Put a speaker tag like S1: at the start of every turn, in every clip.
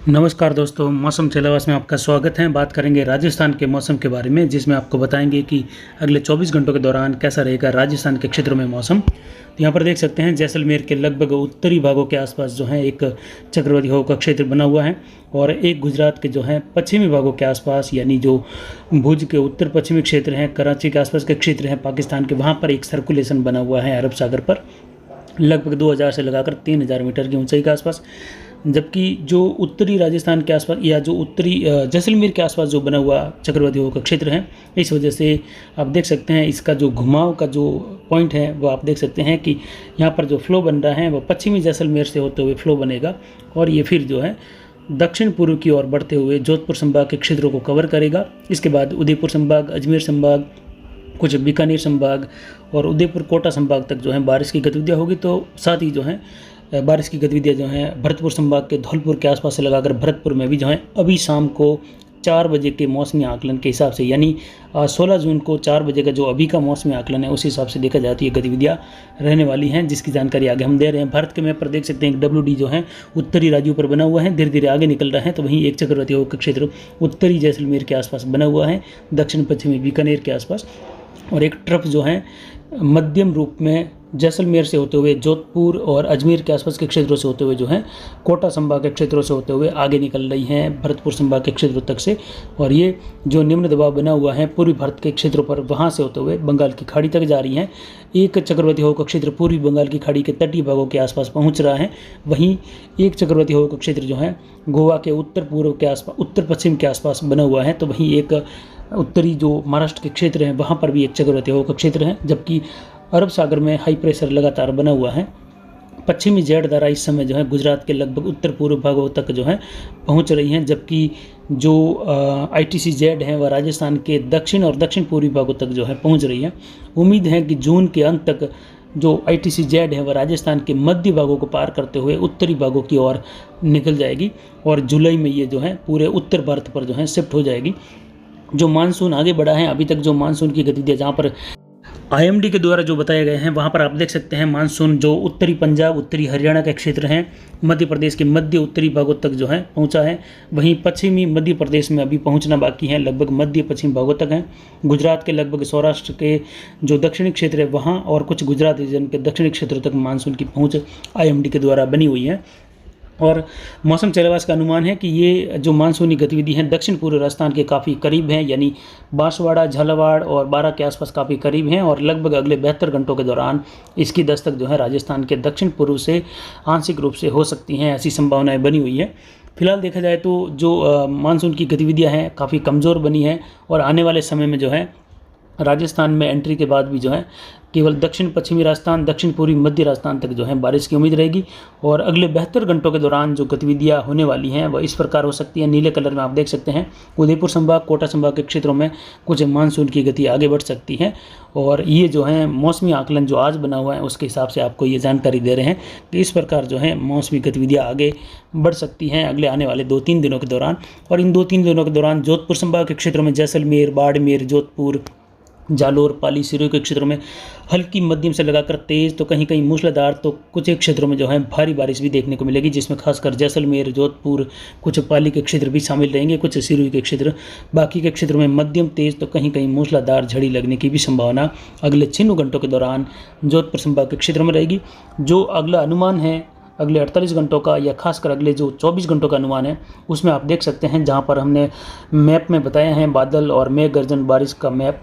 S1: नमस्कार दोस्तों, मौसम चलावास में आपका स्वागत है। बात करेंगे राजस्थान के मौसम के बारे में, जिसमें आपको बताएंगे कि अगले 24 घंटों के दौरान कैसा रहेगा राजस्थान के क्षेत्रों में मौसम। तो यहाँ पर देख सकते हैं जैसलमेर के लगभग उत्तरी भागों के आसपास जो है एक चक्रवाती हवा का क्षेत्र बना हुआ है, और एक गुजरात के जो है पश्चिमी भागों के आसपास, यानी जो भुज के उत्तर पश्चिमी क्षेत्र हैं, कराची के आसपास के क्षेत्र हैं पाकिस्तान के, वहाँ पर एक सर्कुलेशन बना हुआ है अरब सागर पर, लगभग 2000 से लगाकर 3000 मीटर की ऊंचाई के आसपास। जबकि जो उत्तरी राजस्थान के आसपास या जो उत्तरी जैसलमेर के आसपास जो बना हुआ चक्रवाती हवा का क्षेत्र है, इस वजह से आप देख सकते हैं इसका जो घुमाव का जो पॉइंट है वो आप देख सकते हैं कि यहाँ पर जो फ्लो बन रहा है वो पश्चिमी जैसलमेर से होते हुए फ्लो बनेगा, और ये फिर जो है दक्षिण पूर्व की ओर बढ़ते हुए जोधपुर संभाग के क्षेत्रों को कवर करेगा। इसके बाद उदयपुर संभाग, अजमेर संभाग, कुछ बीकानेर संभाग और उदयपुर कोटा संभाग तक जो है बारिश की गतिविधियाँ होगी। तो साथ ही जो है बारिश की गतिविधियाँ जो हैं भरतपुर संभाग के धौलपुर के आसपास से लगाकर भरतपुर में भी जो है अभी शाम को 4 बजे के मौसमी आकलन के हिसाब से, यानी 16 जून को 4 बजे का जो अभी का मौसमी आकलन है उस हिसाब से देखा जाए तो ये गतिविधियाँ रहने वाली हैं, जिसकी जानकारी आगे हम दे रहे हैं। भारत के मैप पर देख सकते हैं एक WD जो है उत्तरी राज्यों पर बना हुआ है, धीरे धीरे आगे निकल रहा है। तो वहीं एक चक्रवाती हवा का क्षेत्र उत्तरी जैसलमेर के आसपास बना हुआ है, दक्षिण पश्चिमी बीकानेर के आसपास, और एक ट्रफ जो है मध्यम रूप में जैसलमेर से होते हुए जोधपुर और अजमेर के आसपास के क्षेत्रों से होते हुए जो है कोटा संभाग के क्षेत्रों से होते हुए आगे निकल रही हैं भरतपुर संभाग के क्षेत्रों तक से। और ये जो निम्न दबाव बना हुआ है पूर्वी भारत के क्षेत्रों पर, वहाँ से होते हुए बंगाल की खाड़ी तक जा रही हैं। एक चक्रवाती हवा का क्षेत्र पूर्वी बंगाल की खाड़ी के तटीय भागों के आसपास पहुँच रहा है। वहीं एक चक्रवाती हवा का क्षेत्र जो है गोवा के उत्तर पूर्व के आसपास, उत्तर पश्चिम के आसपास बना हुआ है। तो वहीं एक उत्तरी जो महाराष्ट्र के क्षेत्र हैं वहाँ पर भी एक चक्रवाती हवा का क्षेत्र है। जबकि अरब सागर में हाई प्रेशर लगातार बना हुआ है। पश्चिमी जेड धारा इस समय जो है गुजरात के लगभग उत्तर पूर्व भागों तक जो है पहुंच रही हैं, जबकि जो ITC जेड है वह राजस्थान के दक्षिण और दक्षिण पूर्वी भागों तक जो है पहुंच रही है। उम्मीद है कि जून के अंत तक जो ITC जेड है वह राजस्थान के मध्य भागों को पार करते हुए उत्तरी भागों की ओर निकल जाएगी, और जुलाई में ये जो है पूरे उत्तर भारत पर जो है शिफ्ट हो जाएगी। जो मानसून आगे बढ़ा है, अभी तक जो मानसून की गतिविधियाँ जहाँ पर IMD के द्वारा जो बताए गए हैं वहाँ पर आप देख सकते हैं मानसून जो उत्तरी पंजाब, उत्तरी हरियाणा के क्षेत्र हैं, मध्य प्रदेश के मध्य उत्तरी भागों तक जो है पहुँचा है। वहीं पश्चिमी मध्य प्रदेश में अभी पहुँचना बाकी है, लगभग मध्य पश्चिम भागों तक है। गुजरात के लगभग सौराष्ट्र के जो दक्षिणी क्षेत्र है वहाँ और कुछ गुजरात रीजन के दक्षिणी क्षेत्रों तक मानसून की पहुँच IMD के द्वारा बनी हुई है। और मौसम चलवास का अनुमान है कि ये जो मानसूनी गतिविधि हैं दक्षिण पूर्व राजस्थान के काफ़ी करीब हैं, यानी बांसवाड़ा, झालावाड़ और बारा के आसपास काफ़ी करीब हैं, और लगभग अगले 72 घंटों के दौरान इसकी दस्तक जो है राजस्थान के दक्षिण पूर्व से आंशिक रूप से हो सकती हैं, ऐसी संभावनाएं बनी हुई है। फिलहाल देखा जाए तो जो मानसून की गतिविधियाँ हैं काफ़ी कमज़ोर बनी हैं, और आने वाले समय में जो है राजस्थान में एंट्री के बाद भी जो है केवल दक्षिण पश्चिमी राजस्थान, दक्षिण पूर्वी मध्य राजस्थान तक जो है बारिश की उम्मीद रहेगी। और अगले 72 घंटों के दौरान जो गतिविधियां होने वाली हैं वह इस प्रकार हो सकती हैं। नीले कलर में आप देख सकते हैं उदयपुर संभाग, कोटा संभाग के क्षेत्रों में कुछ मानसून की गति आगे बढ़ सकती है, और ये जो है मौसमी आकलन जो आज बना हुआ है उसके हिसाब से आपको ये जानकारी दे रहे हैं कि इस प्रकार जो है मौसमी गतिविधियाँ आगे बढ़ सकती हैं अगले आने वाले 2-3 दिनों के दौरान। और इन 2-3 दिनों के दौरान जोधपुर संभाग के क्षेत्रों में जैसलमेर, बाड़मेर, जोधपुर, जालोर, पाली, सिरोही के क्षेत्रों में हल्की मध्यम से लगाकर तेज़ तो कहीं कहीं मूसलाधार तो कुछ एक क्षेत्रों में जो है भारी बारिश भी देखने को मिलेगी, जिसमें खासकर जैसलमेर, जोधपुर, कुछ पाली के क्षेत्र भी शामिल रहेंगे, कुछ सिरोही के क्षेत्र। बाकी के क्षेत्रों में मध्यम तेज़ तो कहीं कहीं मूसलाधार झड़ी लगने की भी संभावना अगले 6 घंटों के दौरान जोधपुर संभाग के क्षेत्र में रहेगी। जो अगला अनुमान है अगले 48 घंटों का या खासकर अगले जो 24 घंटों का अनुमान है उसमें आप देख सकते हैं, जहाँ पर हमने मैप में बताया है बादल और मेघ गर्जन बारिश का मैप,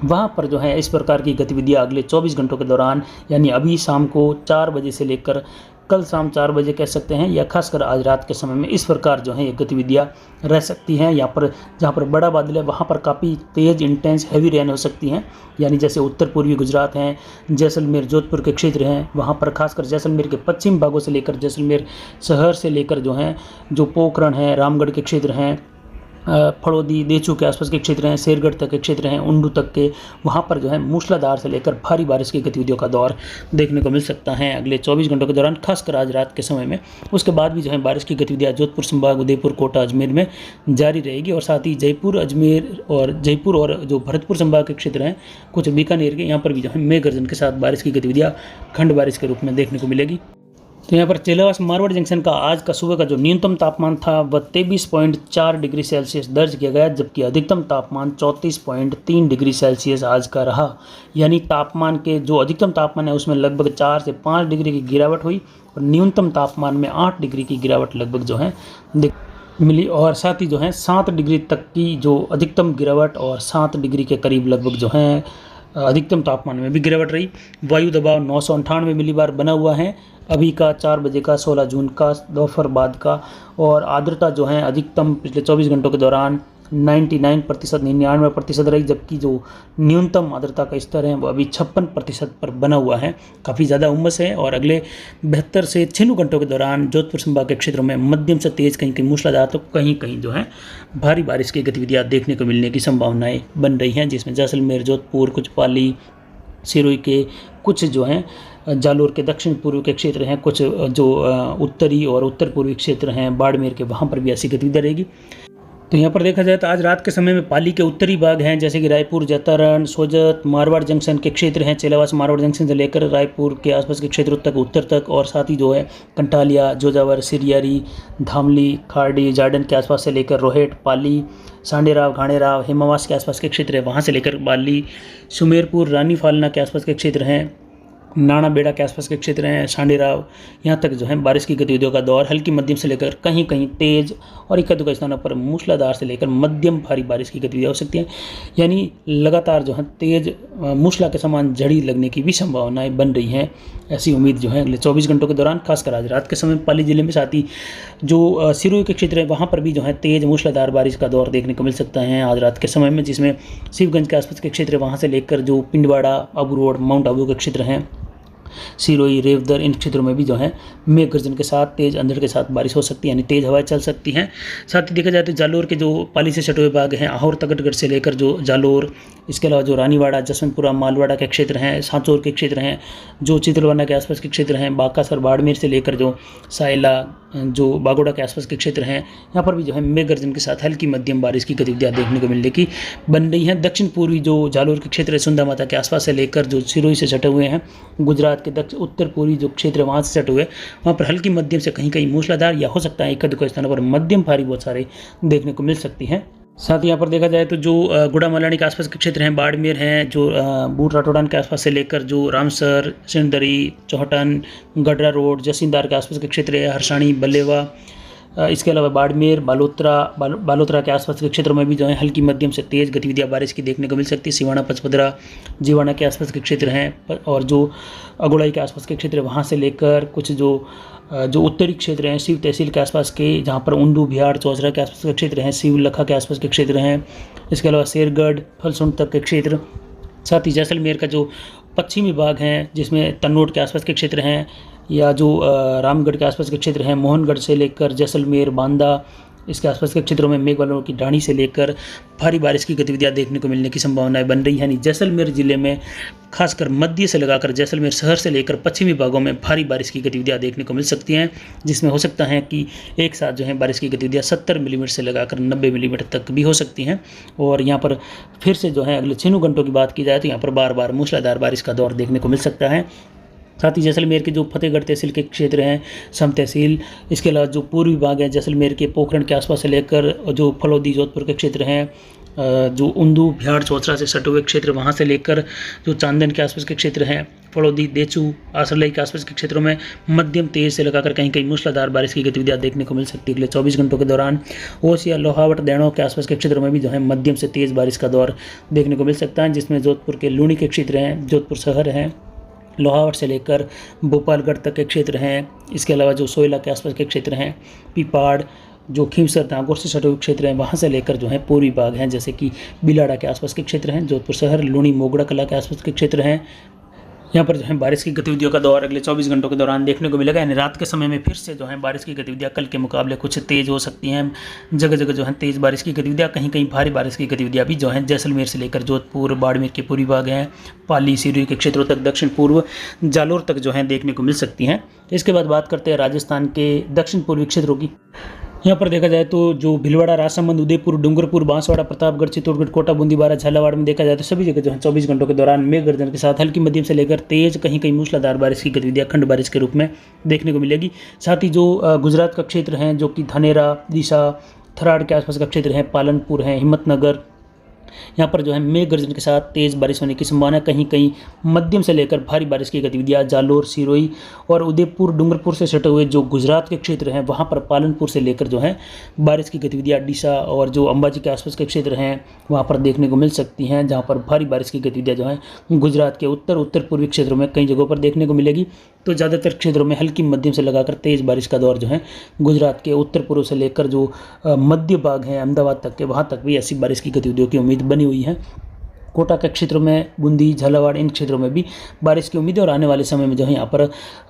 S1: वहाँ पर जो है इस प्रकार की गतिविधियाँ अगले 24 घंटों के दौरान, यानी अभी शाम को 4 बजे से लेकर कल शाम 4 बजे कह सकते हैं, या खासकर आज रात के समय में इस प्रकार जो है ये गतिविधियाँ रह सकती हैं। यहाँ पर जहाँ पर बड़ा बादल है वहाँ पर काफ़ी तेज़ इंटेंस हैवी रेन हो सकती हैं, यानी जैसे उत्तर पूर्वी गुजरात हैं, जैसलमेर, जोधपुर के क्षेत्र हैं, वहाँ पर खासकर जैसलमेर के पश्चिम भागों से लेकर जैसलमेर शहर से लेकर जो है जो पोखरण है, रामगढ़ के क्षेत्र हैं, फड़ौदी, देचू के आसपास के क्षेत्र हैं, शेरगढ़ तक के क्षेत्र हैं, उंडू तक के, वहाँ पर जो है मूसलाधार से लेकर भारी बारिश की गतिविधियों का दौर देखने को मिल सकता है अगले 24 घंटों के दौरान, खासकर आज रात के समय में। उसके बाद भी जो है बारिश की गतिविधियाँ जोधपुर संभाग, उदयपुर, कोटा, अजमेर में जारी रहेगी, और साथ ही जयपुर, अजमेर और जो भरतपुर संभाग के क्षेत्र हैं, कुछ बीकानेर के, यहाँ पर भी जो है मेघ गर्जन के साथ बारिश की गतिविधियाँ खंड बारिश के रूप में देखने को मिलेगी। तो यहाँ पर चेलावास मारवाड़ जंक्शन का आज का सुबह का जो न्यूनतम तापमान था वह 23.4 डिग्री सेल्सियस दर्ज किया गया, जबकि अधिकतम तापमान 34.3 डिग्री सेल्सियस आज का रहा। यानी तापमान के जो अधिकतम तापमान है उसमें लगभग 4 से 5 डिग्री की गिरावट हुई और न्यूनतम तापमान में 8 डिग्री की गिरावट लगभग जो है मिली। और साथ ही जो है 7 डिग्री तक की जो अधिकतम गिरावट और 7 डिग्री के करीब लगभग जो है अधिकतम तापमान में भी गिरावट रही। वायु दबाव 998 मिलीबार बना हुआ है अभी का 4 बजे का 16 जून का दोपहर बाद का। और आर्द्रता जो है अधिकतम पिछले 24 घंटों के दौरान 99% 99% रही, जबकि जो न्यूनतम आर्द्रता का स्तर है वो अभी 56% पर बना हुआ है। काफ़ी ज़्यादा उमस है और अगले 72 से 96 घंटों के दौरान जोधपुर संभाग के क्षेत्रों में मध्यम से तेज़, कहीं कहीं मूसलाधार तो कहीं कहीं जो है भारी बारिश की गतिविधियाँ देखने को मिलने की संभावनाएँ बन रही हैं, जिसमें जैसलमेर, जोधपुर, कुछ पाली, सिरोही के कुछ जो हैं, जालोर के दक्षिण पूर्व के क्षेत्र हैं, कुछ जो उत्तरी और उत्तर पूर्वी क्षेत्र हैं बाड़मेर के, वहाँ पर भी ऐसी गतिविधि रहेगी। तो यहाँ पर देखा जाए तो आज रात के समय में पाली के उत्तरी भाग हैं, जैसे कि रायपुर, जतारण, सोजत, मारवाड़ जंक्शन के क्षेत्र हैं, चेलावास मारवाड़ जंक्शन से लेकर रायपुर के आसपास के क्षेत्रों तक, उत्तर तक, और साथ ही जो है कंटालिया, जोजावर, सिरियारी, धामली, खाड़ी, जार्डन के आसपास से लेकर रोहेट, पाली, सांडेराव, घाणेराव, हेमावास के आसपास के क्षेत्र है, वहाँ से लेकर बाली, सुमेरपुर, रानी फालना के आसपास के क्षेत्र हैं, नाना बेड़ा के आसपास के क्षेत्र हैं, सांडेराव, यहाँ तक जो है बारिश की गतिविधियों का दौर हल्की मध्यम से लेकर कहीं कहीं तेज और इक्का दुक्का स्थानों पर मूसलाधार से लेकर मध्यम भारी बारिश की गतिविधियाँ हो सकती हैं। यानी लगातार जो है तेज मूसला के समान झड़ी लगने की भी संभावनाएं बन रही हैं। ऐसी उम्मीद जो है अगले 24 घंटों के दौरान, खासकर आज रात के समय पाली जिले में, साथ ही जो सिरोही के क्षेत्र है वहाँ पर भी जो है तेज मूसलाधार बारिश का दौर देखने को मिल सकता है आज रात के समय में, जिसमें शिवगंज के आसपास के क्षेत्र वहाँ से लेकर जो पिंडवाड़ा, आबू रोड, माउंट आबू के क्षेत्र हैं, सिरोही, रेवदर, इन क्षेत्रों में भी जो है मेघ गर्जन के साथ तेज अंधड़ के साथ बारिश हो सकती है, यानी तेज हवाएं चल सकती हैं। साथ ही देखा जाए तो जालोर के जो पाली से सटे हुए भाग हैं, आहोर तगड़गढ़ से लेकर जो जालोर, इसके अलावा जो रानीवाड़ा, जसवंतपुरा, मालवाड़ा के क्षेत्र हैं, सांचौर के क्षेत्र हैं, जो चितलवाना के आसपास के क्षेत्र हैं, बांकासर, बाड़मेर से लेकर जो सायला, जो बागोड़ा के आसपास के क्षेत्र हैं, यहाँ पर भी जो है मेघ गर्जन के साथ हल्की मध्यम बारिश की गतिविधियाँ देखने को मिलने की बन रही हैं। दक्षिण पूर्वी जो जालोर के क्षेत्र है, सुंदा माता के आसपास से लेकर जो सिरोही से सटे हुए हैं, गुजरात के उत्तर पूर्वी जो क्षेत्र है वहाँ से सटे हुए, वहाँ पर हल्की मध्यम से कहीं कहीं मूसलाधार या हो सकता है एक दुक्का स्थानों पर मध्यम भारी बौछारें देखने को मिल सकती हैं। साथ ही यहाँ पर देखा जाए तो जो गुड़ा मलानी के आसपास के क्षेत्र हैं, बाड़मेर हैं, जो बूट राठौड़ान के आसपास से लेकर जो रामसर, सिंदरी, चौहटन, गडरा रोड, जसींदार के आसपास के क्षेत्र है, हरसाणी, बल्लेवा, इसके अलावा बाड़मेर, बालोतरा के आसपास के क्षेत्रों में भी जो है हल्की मध्यम से तेज़ गतिविधियाँ बारिश की देखने को मिल सकती है। सिवाना, पचपदरा, जीवाना के आसपास के क्षेत्र हैं, और जो अगुड़ाई के आसपास के क्षेत्र है वहाँ से लेकर कुछ जो उत्तरी क्षेत्र हैं, शिव तहसील के आसपास के, जहाँ पर उंडू, बिहार, चौचरा के आसपास के क्षेत्र हैं, शिव लखा के आसपास के क्षेत्र हैं, इसके अलावा शेरगढ़, फलसुंड तक के क्षेत्र, साथ ही जैसलमेर का जो पश्चिमी भाग है जिसमें तन्नोट के आसपास के क्षेत्र हैं, या जो रामगढ़ के आसपास के क्षेत्र हैं, मोहनगढ़ से लेकर जैसलमेर, बांदा, इसके आसपास के क्षेत्रों में मेघवालों की ढाणी से लेकर भारी बारिश की गतिविधियां देखने को मिलने की संभावनाएं बन रही है। यानी जैसलमेर जिले में खासकर मध्य से लगाकर जैसलमेर शहर से लेकर पश्चिमी भागों में भारी बारिश की गतिविधियां देखने को मिल सकती हैं, जिसमें हो सकता है कि एक साथ जो है बारिश की गतिविधियां 70 मिलीमीटर से लगाकर 90 मिलीमीटर तक भी हो सकती हैं। और यहाँ पर फिर से जो है अगले 6 घंटों की बात की जाए तो यहाँ पर बार बार मूसलाधार बारिश का दौर देखने को मिल सकता है। साथ ही जैसलमेर के जो फतेहगढ़ तहसील के क्षेत्र हैं, सम तहसील, इसके अलावा जो पूर्वी भाग है जैसलमेर के पोखरण के आसपास से लेकर जो फलौदी, जोधपुर के क्षेत्र हैं, जो उंदू, बिहार, चौचरा से सटे हुए क्षेत्र, वहाँ से लेकर जो चांदन के आसपास के क्षेत्र हैं, फलौदी, देचू, आसरलाई के आसपास के क्षेत्रों में मध्यम तेज से लगाकर कहीं कहीं मूसलाधार बारिश की गतिविधियाँ देखने को मिल सकती है अगले 24 घंटों के दौरान। ओसिया, लोहावट, दैणों के आसपास के क्षेत्रों में भी जो है मध्यम से तेज़ बारिश का दौर देखने को मिल सकता है, जिसमें जोधपुर के लूणी के क्षेत्र हैं, जोधपुर शहर हैं, लोहावट से लेकर भोपालगढ़ तक के क्षेत्र हैं, इसके अलावा जो सोयला के आसपास के क्षेत्र हैं, पीपाड़, जो खीमसर, नागौर से सटे हुए क्षेत्र हैं, वहाँ से लेकर जो है पूर्वी भाग हैं, जैसे कि बिलाड़ा के आसपास के क्षेत्र हैं, जोधपुर शहर, लूणी, मोगड़ा कला के आसपास के क्षेत्र हैं, यहाँ पर जो है बारिश की गतिविधियों का दौर अगले 24 घंटों के दौरान देखने को मिलेगा। यानी रात के समय में फिर से जो है बारिश की गतिविधियाँ कल के मुकाबले कुछ तेज़ हो सकती हैं। जगह जगह जो है तेज़ बारिश की गतिविधियाँ, कहीं कहीं भारी बारिश की गतिविधियाँ भी जो है जैसलमेर से लेकर जोधपुर, बाड़मेर के पूर्वी भाग हैं, पाली, सिरोही के क्षेत्रों तक, दक्षिण पूर्व जालोर तक जो है देखने को मिल सकती हैं। इसके बाद बात करते हैं राजस्थान के दक्षिण पूर्वी क्षेत्रों की। यहाँ पर देखा जाए तो जो भीलवाड़ा, राजसमंद, उदयपुर, डूंगरपुर, बांसवाड़ा, प्रतापगढ़, चित्तौड़गढ़, कोटा, बूंदी, बारा, झालावाड़ में देखा जाए तो सभी जगह जो है 24 घंटों के दौरान मेघ गर्जन के साथ हल्की मध्यम से लेकर तेज कहीं कहीं मूसलाधार बारिश की गतिविधियां खंड बारिश के रूप में देखने को मिलेगी। साथ ही जो गुजरात का क्षेत्र है, जो कि धानेरा, दिशा, थराड़ के आसपास का क्षेत्र है, पालनपुर है, हिम्मतनगर, यहाँ पर जो है मेघ गर्जन के साथ तेज़ बारिश होने की संभावना, कहीं कहीं मध्यम से लेकर भारी बारिश की गतिविधियाँ जालोर, सिरोही और उदयपुर, डूंगरपुर से सटे हुए जो गुजरात के क्षेत्र हैं वहाँ पर पालनपुर से लेकर जो है बारिश की गतिविधियाँ डीसा और जो अंबाजी के आसपास के क्षेत्र हैं वहाँ पर देखने को मिल सकती हैं, जहाँ पर भारी बारिश की गतिविधियाँ जो है गुजरात के उत्तर पूर्वी क्षेत्रों में कई जगहों पर देखने को मिलेगी। तो ज़्यादातर क्षेत्रों में हल्की मध्यम से लगाकर तेज़ बारिश का दौर जो है गुजरात के उत्तर पूर्व से लेकर जो मध्य भाग है अहमदाबाद तक के, वहाँ तक भी ऐसी बारिश की गतिविधियों की उम्मीद बनी हुई है। कोटा के क्षेत्रों में, बूंदी, झालावाड़, इन क्षेत्रों में भी बारिश की उम्मीद है और आने वाले समय में जो है यहाँ पर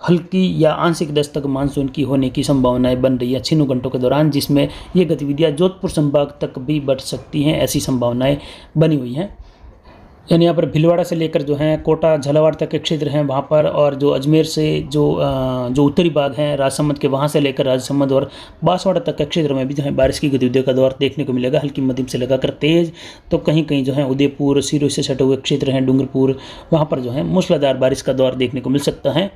S1: हल्की या आंशिक दस्तक मानसून की होने की संभावनाएं बन रही है 6 घंटों के दौरान, जिसमें ये गतिविधियाँ जोधपुर संभाग तक भी बढ़ सकती हैं, ऐसी संभावनाएं बनी हुई हैं। यानी यहाँ पर भीलवाड़ा से लेकर जो है कोटा, झालावाड़ तक के क्षेत्र हैं वहाँ पर, और जो अजमेर से जो उत्तरी भाग हैं राजसमंद के, वहाँ से लेकर राजसमंद और बांसवाड़ा तक के क्षेत्र में भी जो है बारिश की गतिविधियों का दौर देखने को मिलेगा, हल्की मध्यम से लगाकर तेज़। तो कहीं कहीं जो है उदयपुर, सिरोही से सटे हुए क्षेत्र हैं, डूंगरपुर, वहाँ पर जो है मूसलाधार बारिश का दौर देखने को मिल सकता है।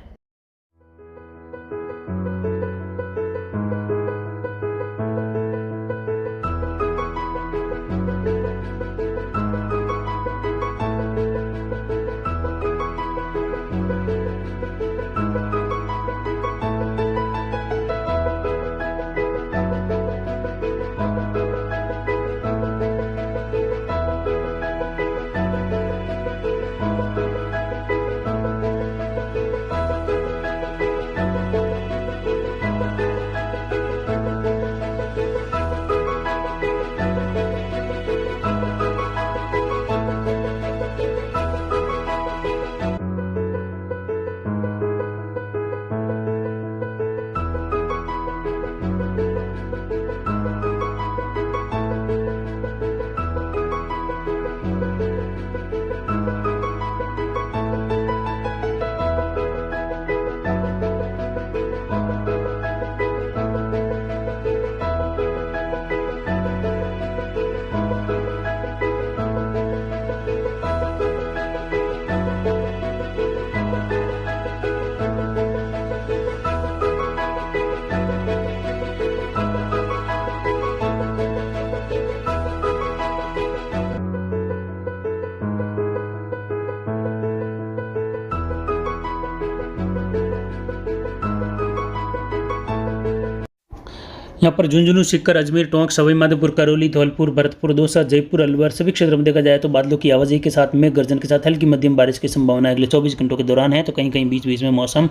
S1: यहाँ पर झुंझुनू, सीकर, अजमेर, टोंक, सवाई माधोपुर, करौली, धौलपुर, भरतपुर, दौसा, जयपुर, अलवर सभी क्षेत्रों में देखा जाए तो बादलों की आवाजाही के साथ मेघ गर्जन के साथ हल्की मध्यम बारिश की संभावना अगले 24 घंटों के दौरान है। तो कहीं कहीं बीच बीच में मौसम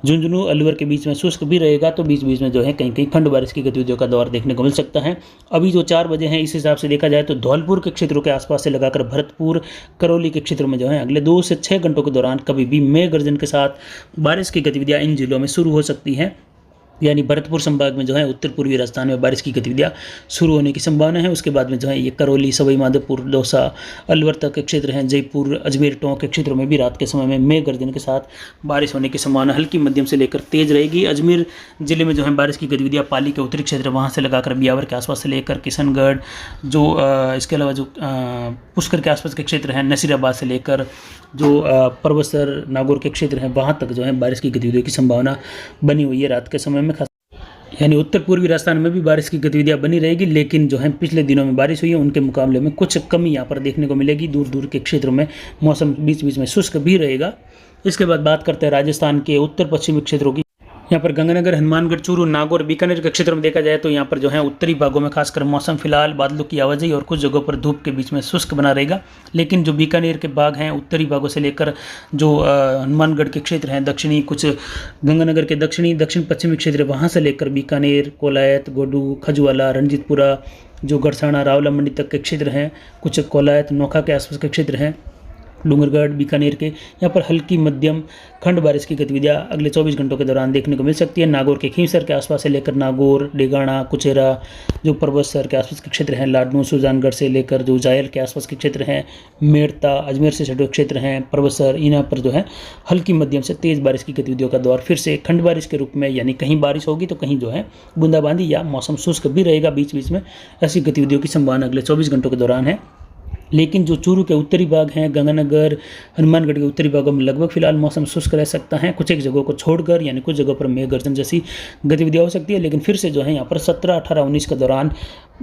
S1: झुंझुनू, अलवर के बीच में शुष्क भी रहेगा, तो बीच बीच में जो है कहीं कहीं खंड बारिश की गतिविधियों का दौर देखने को मिल सकता है। अभी जो 4 बजे हैं इस हिसाब से देखा जाए तो धौलपुर के क्षेत्रों के आसपास से लगाकर भरतपुर, करौली के क्षेत्रों में जो है अगले 2 से 6 घंटों के दौरान कभी भी मेघ गर्जन के साथ बारिश की गतिविधियाँ इन जिलों में शुरू हो सकती हैं। यानी भरतपुर संभाग में जो है उत्तर पूर्वी राजस्थान में बारिश की गतिविधियां शुरू होने की संभावना है। उसके बाद में जो है ये करौली, सवाई माधोपुर, दौसा, अलवर तक के क्षेत्र हैं, जयपुर, अजमेर, टोंक के क्षेत्रों में भी रात के समय में मेघ गर्जन के साथ बारिश होने की संभावना हल्की मध्यम से लेकर तेज रहेगी। अजमेर जिले में जो है बारिश की गतिविधियां पाली के उत्तरी क्षेत्र वहाँ से लगाकर ब्यावर के आसपास से लेकर किशनगढ़, जो इसके अलावा जो पुष्कर के आसपास के क्षेत्र हैं, नसीराबाद से लेकर जो परबसर, नागौर के क्षेत्र हैं वहाँ तक जो है बारिश की गतिविधियों की संभावना बनी हुई है रात के समय में। यानी उत्तर पूर्वी राजस्थान में भी बारिश की गतिविधियां बनी रहेगी, लेकिन जो है पिछले दिनों में बारिश हुई है उनके मुकाबले में कुछ कमी यहाँ पर देखने को मिलेगी। दूर दूर के क्षेत्रों में मौसम बीच बीच में शुष्क भी रहेगा। इसके बाद बात करते हैं राजस्थान के उत्तर पश्चिमी क्षेत्रों की। यहाँ पर गंगानगर, हनुमानगढ़, चूरू, नागौर, बीकानेर के क्षेत्र में देखा जाए तो यहाँ पर जो है उत्तरी भागों में खासकर मौसम फिलहाल बादलों की आवाजाही और कुछ जगहों पर धूप के बीच में शुष्क बना रहेगा। लेकिन जो बीकानेर के भाग हैं उत्तरी भागों से लेकर जो हनुमानगढ़ के क्षेत्र हैं, दक्षिणी कुछ गंगानगर के दक्षिण पश्चिमी क्षेत्र वहाँ से लेकर बीकानेर, कोलायत, गोडू, खजुवाला, रणजीतपुरा, जो गड़साना, रावला मंडी तक के क्षेत्र हैं, कुछ कोलायत, नोखा के आसपास के क्षेत्र हैं, डूंगरगढ़, बीकानेर के यहाँ पर हल्की मध्यम खंड बारिश की गतिविधियां अगले 24 घंटों के दौरान देखने को मिल सकती है। नागौर के खींवसर के आसपास से लेकर नागौर, डेगाना, कुचेरा जो पर्वत शहर के आसपास के क्षेत्र हैं, लाडनू, सुजानगढ़ से लेकर जो जायल के आसपास के क्षेत्र हैं, मेड़ता, अजमेर से सटे क्षेत्र हैं, पर्वत शहर, यहाँ पर जो है हल्की मध्यम से तेज़ बारिश की गतिविधियों का दौर फिर से खंड बारिश के रूप में, यानी कहीं बारिश होगी तो कहीं जो है बूंदाबांदी या मौसम शुष्क भी रहेगा बीच बीच में। ऐसी गतिविधियों की संभावना अगले 24 घंटों के दौरान है। लेकिन जो चूरू के उत्तरी भाग हैं, गंगानगर, हनुमानगढ़ के उत्तरी भागों में लगभग फिलहाल मौसम शुष्क रह सकता है। कुछ एक जगहों को छोड़कर, यानी कुछ जगहों पर मेघ गर्जन जैसी गतिविधियां हो सकती है। लेकिन फिर से जो है यहाँ पर 17, 18, 19 के दौरान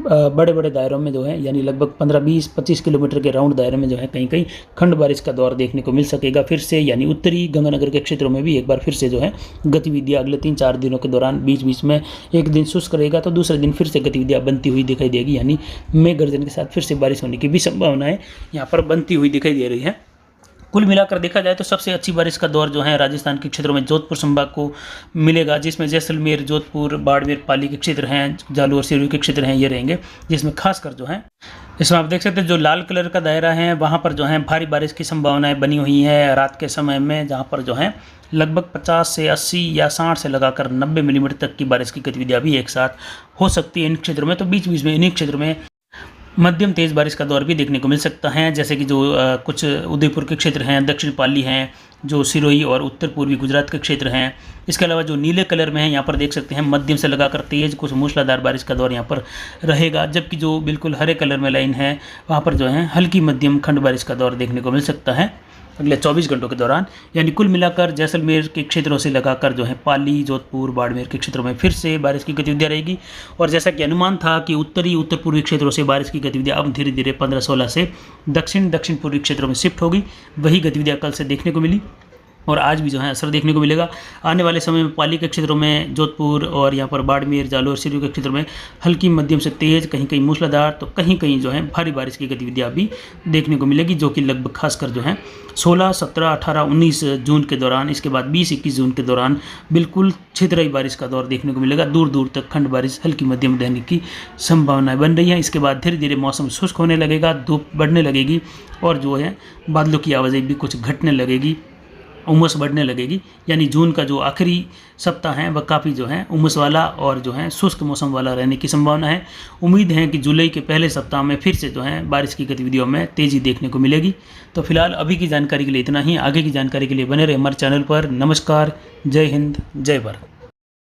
S1: बड़े बड़े दायरों में जो है, यानी लगभग 15, 20, 25 किलोमीटर के राउंड दायरे में जो है कहीं कहीं खंड बारिश का दौर देखने को मिल सकेगा फिर से। यानी उत्तरी गंगानगर के क्षेत्रों में भी एक बार फिर से जो है गतिविधियां अगले 3-4 दिनों के दौरान बीच बीच में, एक दिन शुष्क रहेगा तो दूसरे दिन फिर से गतिविधियां बनती हुई दिखाई देगी, यानी मेघ गर्जन के साथ फिर से बारिश होने की भी संभावनाएं यहाँ पर बनती हुई दिखाई दे रही है। कुल मिलाकर देखा जाए तो सबसे अच्छी बारिश का दौर जो है राजस्थान के क्षेत्रों में जोधपुर संभाग को मिलेगा, जिसमें जैसलमेर, जोधपुर, बाड़मेर, पाली के क्षेत्र हैं, जालौर, सिरोही के क्षेत्र हैं, ये रहेंगे। जिसमें खासकर जो है इसमें आप देख सकते हैं जो लाल कलर का दायरा है वहाँ पर जो है भारी बारिश की संभावनाएं बनी हुई है रात के समय में, जहाँ पर जो है लगभग 50 से 80 या 60 से लगाकर 90 मिलीमीटर तक की बारिश की गतिविधियाँ भी एक साथ हो सकती है इन क्षेत्रों में। तो बीच बीच में इन्हीं क्षेत्रों में मध्यम तेज़ बारिश का दौर भी देखने को मिल सकता है, जैसे कि जो कुछ उदयपुर के क्षेत्र हैं, दक्षिण पाली हैं, जो सिरोही और उत्तर पूर्वी गुजरात के क्षेत्र हैं। इसके अलावा जो नीले कलर में है यहाँ पर देख सकते हैं मध्यम से लगाकर तेज़ कुछ मूसलाधार बारिश का दौर यहाँ पर रहेगा, जबकि जो बिल्कुल हरे कलर में लाइन है वहाँ पर जो है हल्की मध्यम खंड बारिश का दौर देखने को मिल सकता है अगले 24 घंटों के दौरान। यानी कुल मिलाकर जैसलमेर के क्षेत्रों से लगाकर जो है पाली, जोधपुर, बाड़मेर के क्षेत्रों में फिर से बारिश की गतिविधियाँ रहेगी। और जैसा कि अनुमान था कि उत्तरी उत्तर पूर्वी क्षेत्रों से बारिश की गतिविधियाँ अब धीरे धीरे 15-16 से दक्षिण पूर्वी क्षेत्रों में शिफ्ट होगी, वही गतिविधियाँ कल से देखने को मिली और आज भी जो है असर देखने को मिलेगा। आने वाले समय में पाली के क्षेत्रों में, जोधपुर और यहाँ पर बाड़मेर, जालौर, सिरोही के क्षेत्रों में हल्की मध्यम से तेज़, कहीं कहीं मूसलाधार तो कहीं कहीं जो है भारी बारिश की गतिविधियाँ भी देखने को मिलेगी, जो कि लगभग खासकर जो है 16, 17, 18, 19 जून के दौरान, इसके बाद 20, 21 जून के दौरान बिल्कुल छितराई बारिश का दौर देखने को मिलेगा। दूर दूर तक खंड बारिश हल्की मध्यम रहने की संभावनाएं बन रही हैं। इसके बाद धीरे धीरे मौसम शुष्क होने लगेगा, धूप बढ़ने लगेगी और जो है बादलों की आवाजाही भी कुछ घटने लगेगी, उमस बढ़ने लगेगी। यानी जून का जो आखिरी सप्ताह है वह काफ़ी जो है उमस वाला और जो है शुष्क मौसम वाला रहने की संभावना है। उम्मीद है कि जुलाई के पहले सप्ताह में फिर से जो है बारिश की गतिविधियों में तेज़ी देखने को मिलेगी। तो फिलहाल अभी की जानकारी के लिए इतना ही। आगे की जानकारी के लिए बने रहे हमारे चैनल पर। नमस्कार, जय हिंद, जय भारत।